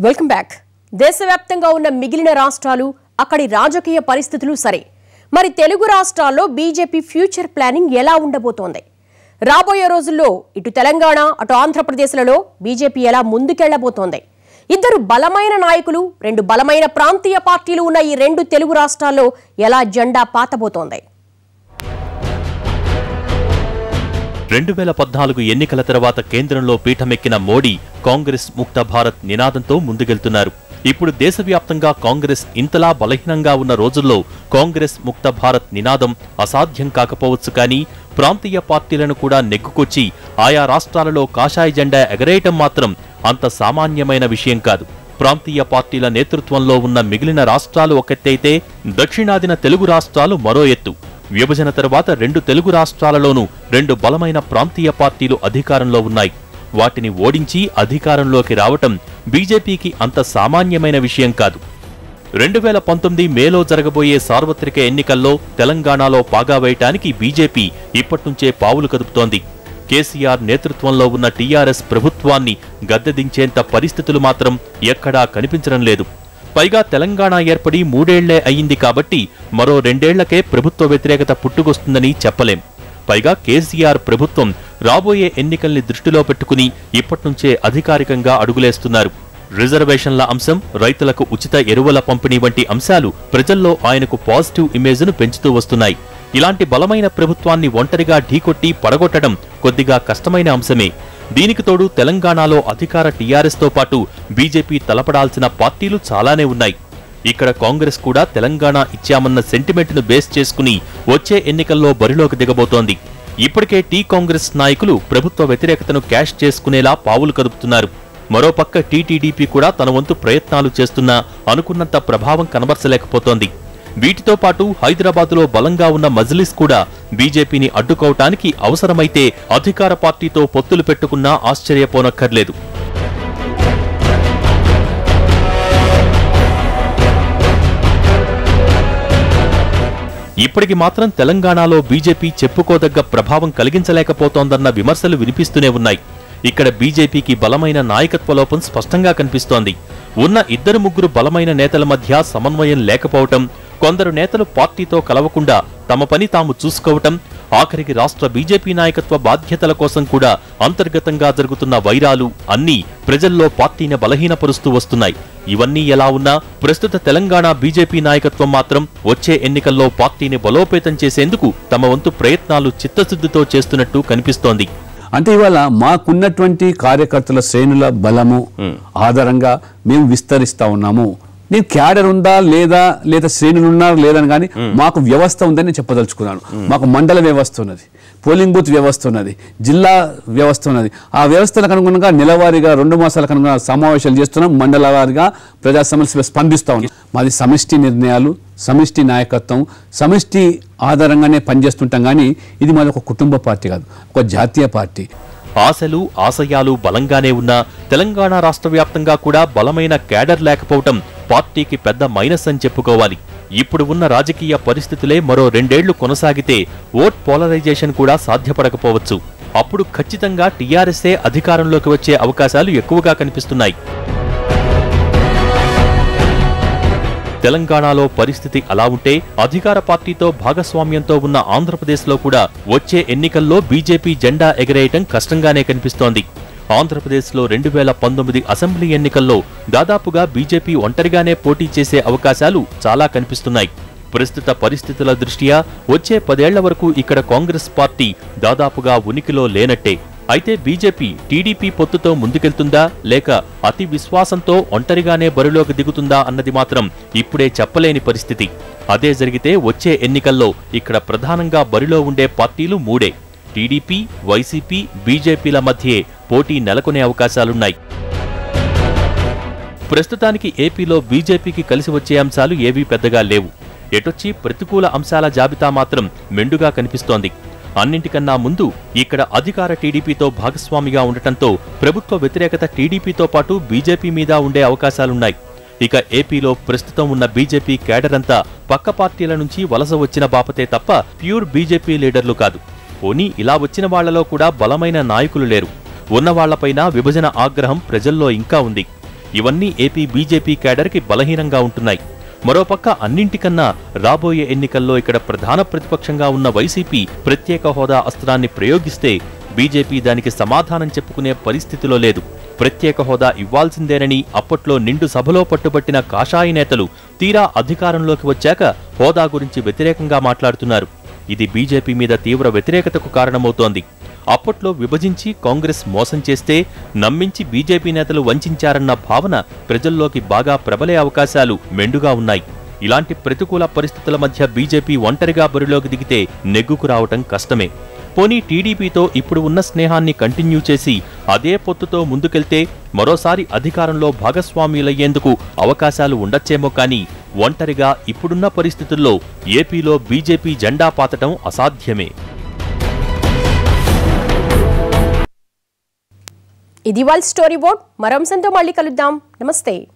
Welcome back. దేశవ్యాప్తంగా ఉన్న మిగిలిన రాష్ట్రాలు అక్కడి రాజకీయ పరిస్థితులు సరే, మరి తెలుగు రాష్ట్రాల్లో బీజేపీ ఫ్యూచర్ ప్లానింగ్ ఎలా ఉండబోతోంది? రాబోయే రోజుల్లో ఇటు తెలంగాణ అటు ఆంధ్రప్రదేశ్లలో బీజేపీ ఎలా ముందుకెళ్లబోతోంది? ఇద్దరు బలమైన నాయకులు, రెండు బలమైన ప్రాంతీయ పార్టీలు ఉన్న ఈ రెండు తెలుగు రాష్ట్రాల్లో ఎలా జెండా పాతబోతోంది? 2014 ఎన్నికల తర్వాత కేంద్రంలో పీఠమెక్కిన మోడీ కాంగ్రెస్ ముక్త భారత్ నినాదంతో ముందుకెళ్తున్నారు. ఇప్పుడు దేశవ్యాప్తంగా కాంగ్రెస్ ఇంతలా బలహీనంగా ఉన్న రోజుల్లో కాంగ్రెస్ ముక్త భారత్ నినాదం అసాధ్యం కాకపోవచ్చు, కానీ ప్రాంతీయ పార్టీలను కూడా నెగ్గుకొచ్చి ఆయా రాష్ట్రాలలో కాషాయ జెండా ఎగరేయటం మాత్రం అంత సామాన్యమైన విషయం కాదు. ప్రాంతీయ పార్టీల నేతృత్వంలో ఉన్న మిగిలిన రాష్ట్రాలు ఒకెత్తైతే దక్షిణాదిన తెలుగు రాష్ట్రాలు మరో ఎత్తు. విభజన తరువాత రెండు తెలుగు రాష్ట్రాలలోనూ రెండు బలమైన ప్రాంతీయ పార్టీలు అధికారంలో ఉన్నాయి. వాటిని ఓడించి అధికారంలోకి రావటం బీజేపీకి అంత సామాన్యమైన విషయం కాదు. 2019 మేలో జరగబోయే సార్వత్రిక ఎన్నికల్లో తెలంగాణలో పాగా వేయటానికి బీజేపీ ఇప్పట్నుంచే పావులు కదుపుతోంది. కేసీఆర్ నేతృత్వంలో ఉన్న టీఆర్ఎస్ ప్రభుత్వాన్ని గద్దెదించేంత పరిస్థితులు మాత్రం ఎక్కడా కనిపించడం లేదు. పైగా తెలంగాణ ఏర్పడి 3 ఏళ్లే అయ్యింది కాబట్టి మరో 2 ఏళ్లకే ప్రభుత్వ వ్యతిరేకత పుట్టుకొస్తుందని చెప్పలేం. పైగా కేసీఆర్ ప్రభుత్వం రాబోయే ఎన్నికల్ని దృష్టిలో పెట్టుకుని ఇప్పట్నుంచే అధికారికంగా అడుగులేస్తున్నారు. రిజర్వేషన్ల అంశం, రైతులకు ఉచిత ఎరువుల పంపిణీ వంటి అంశాలు ప్రజల్లో ఆయనకు పాజిటివ్ ఇమేజ్ను పెంచుతూ వస్తున్నాయి. ఇలాంటి బలమైన ప్రభుత్వాన్ని ఒంటరిగా ఢీకొట్టి పడగొట్టడం కొద్దిగా కష్టమైన అంశమే. దీనికి తోడు తెలంగాణలో అధికార టీఆర్ఎస్తో పాటు బీజేపీ తలపడాల్సిన పార్టీలు చాలానే ఉన్నాయి. ఇక్కడ కాంగ్రెస్ కూడా తెలంగాణ ఇచ్చామన్న సెంటిమెంట్ను బేస్ చేసుకుని వచ్చే ఎన్నికల్లో బరిలోకి దిగబోతోంది. ఇప్పటికే టీ కాంగ్రెస్ నాయకులు ప్రభుత్వ వ్యతిరేకతను క్యాష్ చేసుకునేలా పావులు కదుపుతున్నారు. మరోపక్క టీటీడీపీ కూడా తన వంతు ప్రయత్నాలు చేస్తున్నా అనుకున్నంత ప్రభావం కనబరచలేకపోతోంది. వీటితో పాటు హైదరాబాదులో బలంగా ఉన్న మజ్లిస్ కూడా బీజేపీని అడ్డుకోవటానికి అవసరమైతే అధికార పార్టీతో పొత్తులు పెట్టుకున్నా ఆశ్చర్యపోనక్కర్లేదు. ఇప్పటికి మాత్రం తెలంగాణలో బీజేపీ చెప్పుకోదగ్గ ప్రభావం కలిగించలేకపోతోందన్న విమర్శలు వినిపిస్తూనే ఉన్నాయి. ఇక్కడ బీజేపీకి బలమైన నాయకత్వ లోపం స్పష్టంగా కనిపిస్తోంది. ఉన్న 2-3 బలమైన నేతల మధ్య సమన్వయం లేకపోవటం, కొందరు నేతలు పార్టీతో కలవకుండా తమ పని తాము చూసుకోవటం, ఆఖరికి రాష్ట్ర బీజేపీ నాయకత్వ బాధ్యతల కోసం కూడా అంతర్గతంగా జరుగుతున్న వైరాలు అన్నీ ప్రజల్లో పార్టీని బలహీనపరుస్తూ వస్తున్నాయి. ఇవన్నీ ఎలా ఉన్నా ప్రస్తుత తెలంగాణ బీజేపీ నాయకత్వం మాత్రం వచ్చే ఎన్నికల్లో పార్టీని బలోపేతం చేసేందుకు తమ వంతు ప్రయత్నాలు చిత్తశుద్ధితో చేస్తున్నట్టు కనిపిస్తోంది. అంటే ఇవాళ మాకున్నటువంటి కార్యకర్తల శ్రేణుల బలము ఆధారంగా మేము విస్తరిస్తా ఉన్నాము. నేను క్యాడర్ ఉందా లేదా శ్రేణులు ఉన్నారా లేదని కానీ మాకు వ్యవస్థ ఉందని నేను చెప్పదలుచుకున్నాను. మాకు మండల వ్యవస్థ ఉన్నది, పోలింగ్ బూత్ వ్యవస్థ ఉన్నది, జిల్లా వ్యవస్థ ఉన్నది. ఆ వ్యవస్థలకు అనుగుణంగా నెలవారీగా 2 మాసాలకు అనుగుణంగా సమావేశాలు చేస్తున్నాం. మండల వారీగా ప్రజా సమస్యలు స్పందిస్తా ఉన్నాం. మాది సమిష్టి నిర్ణయాలు, సమిష్టి నాయకత్వం, సమిష్టి ఆధారంగానే పనిచేస్తుంటాం. కానీ ఇది మాది ఒక కుటుంబ పార్టీ కాదు, ఒక జాతీయ పార్టీ. ఆశలు ఆశయాలు బలంగానే ఉన్నా తెలంగాణ రాష్ట్ర వ్యాప్తంగా కూడా బలమైన క్యాడర్ లేకపోవటం పార్టీకి పెద్ద మైనస్ అని చెప్పుకోవాలి. ఇప్పుడు ఉన్న రాజకీయ పరిస్థితులే మరో 2 ఏళ్లు కొనసాగితే ఓట్ పోలరైజేషన్ కూడా సాధ్యపడకపోవచ్చు. అప్పుడు ఖచ్చితంగా టీఆర్ఎస్ఏ అధికారంలోకి వచ్చే అవకాశాలు ఎక్కువగా కనిపిస్తున్నాయి. తెలంగాణలో పరిస్థితి అలా ఉంటే అధికార పార్టీతో భాగస్వామ్యంతో ఉన్న ఆంధ్రప్రదేశ్లో కూడా వచ్చే ఎన్నికల్లో బీజేపీ జెండా ఎగరేయటం కష్టంగానే కనిపిస్తోంది. ఆంధ్రప్రదేశ్లో 2019 అసెంబ్లీ ఎన్నికల్లో దాదాపుగా బీజేపీ ఒంటరిగానే పోటీ చేసే అవకాశాలు చాలా కనిపిస్తున్నాయి. ప్రస్తుత పరిస్థితుల దృష్ట్యా వచ్చే 10 ఏళ్ల వరకు ఇక్కడ కాంగ్రెస్ పార్టీ దాదాపుగా ఉనికిలో లేనట్టే. అయితే బీజేపీ టీడీపీ పొత్తుతో ముందుకెళ్తుందా లేక అతి విశ్వాసంతో ఒంటరిగానే బరిలోకి దిగుతుందా అన్నది మాత్రం ఇప్పుడే చెప్పలేని పరిస్థితి. అదే జరిగితే వచ్చే ఎన్నికల్లో ఇక్కడ ప్రధానంగా బరిలో ఉండే పార్టీలు 3: టీడీపీ, వైసీపీ, బీజేపీల మధ్యే పోటీ నెలకొనే అవకాశాలున్నాయి. ప్రస్తుతానికి ఏపీలో బీజేపీకి కలిసి వచ్చే అంశాలు ఏవీ పెద్దగా లేవు. ఎటొచ్చి ప్రతికూల అంశాల జాబితా మాత్రం మెండుగా కనిపిస్తోంది. అన్నింటికన్నా ముందు ఇక్కడ అధికార టీడీపీతో భాగస్వామిగా ఉండటంతో ప్రభుత్వ వ్యతిరేకత టీడీపీతో పాటు బీజేపీ మీద ఉండే అవకాశాలున్నాయి. ఇక ఏపీలో ప్రస్తుతం ఉన్న బీజేపీ క్యాడర్ అంతా పక్క పార్టీల నుంచి వలస వచ్చిన బాపతే తప్ప ప్యూర్ బీజేపీ లీడర్లు కాదు. పోనీ ఇలా వచ్చిన వాళ్లలో కూడా బలమైన నాయకులు లేరు. ఉన్నవాళ్లపైన విభజన ఆగ్రహం ప్రజల్లో ఇంకా ఉంది. ఇవన్నీ ఏపీ బీజేపీ క్యాడర్కి బలహీనంగా ఉంటున్నాయి. మరోపక్క అన్నింటికన్నా రాబోయే ఎన్నికల్లో ఇక్కడ ప్రధాన ప్రతిపక్షంగా ఉన్న వైసీపీ ప్రత్యేక హోదా అస్త్రాన్ని ప్రయోగిస్తే బీజేపీ దానికి సమాధానం చెప్పుకునే పరిస్థితిలో లేదు. ప్రత్యేక హోదా ఇవ్వాల్సిందేనని అప్పట్లో నిండు సభలో పట్టుబట్టిన కాషాయ నేతలు తీరా అధికారంలోకి వచ్చాక హోదా గురించి వ్యతిరేకంగా మాట్లాడుతున్నారు. ఇది బీజేపీ మీద తీవ్ర వ్యతిరేకతకు కారణమవుతోంది. అప్పట్లో విభజించి కాంగ్రెస్ మోసం చేస్తే నమ్మించి బీజేపీ నేతలు వంచారన్న భావన ప్రజల్లోకి బాగా ప్రబలే అవకాశాలు మెండుగా ఉన్నాయి. ఇలాంటి ప్రతికూల పరిస్థితుల మధ్య బీజేపీ ఒంటరిగా బరిలోకి దిగితే నెగ్గుకు రావటం కష్టమే. పోనీ టీడీపీతో ఇప్పుడు ఉన్న స్నేహాన్ని కంటిన్యూ చేసి అదే పొత్తుతో ముందుకెళ్తే మరోసారి అధికారంలో భాగస్వామ్యులయ్యేందుకు అవకాశాలు ఉండొచ్చేమో కానీ ఒంటరిగా ఇప్పుడున్న పరిస్థితుల్లో ఏపీలో బీజేపీ జెండా పాతటం అసాధ్యమే. ఇది వాళ్ళ స్టోరీ బోర్డ్. మరో అంశంతో మళ్ళీ కలుద్దాం. నమస్తే.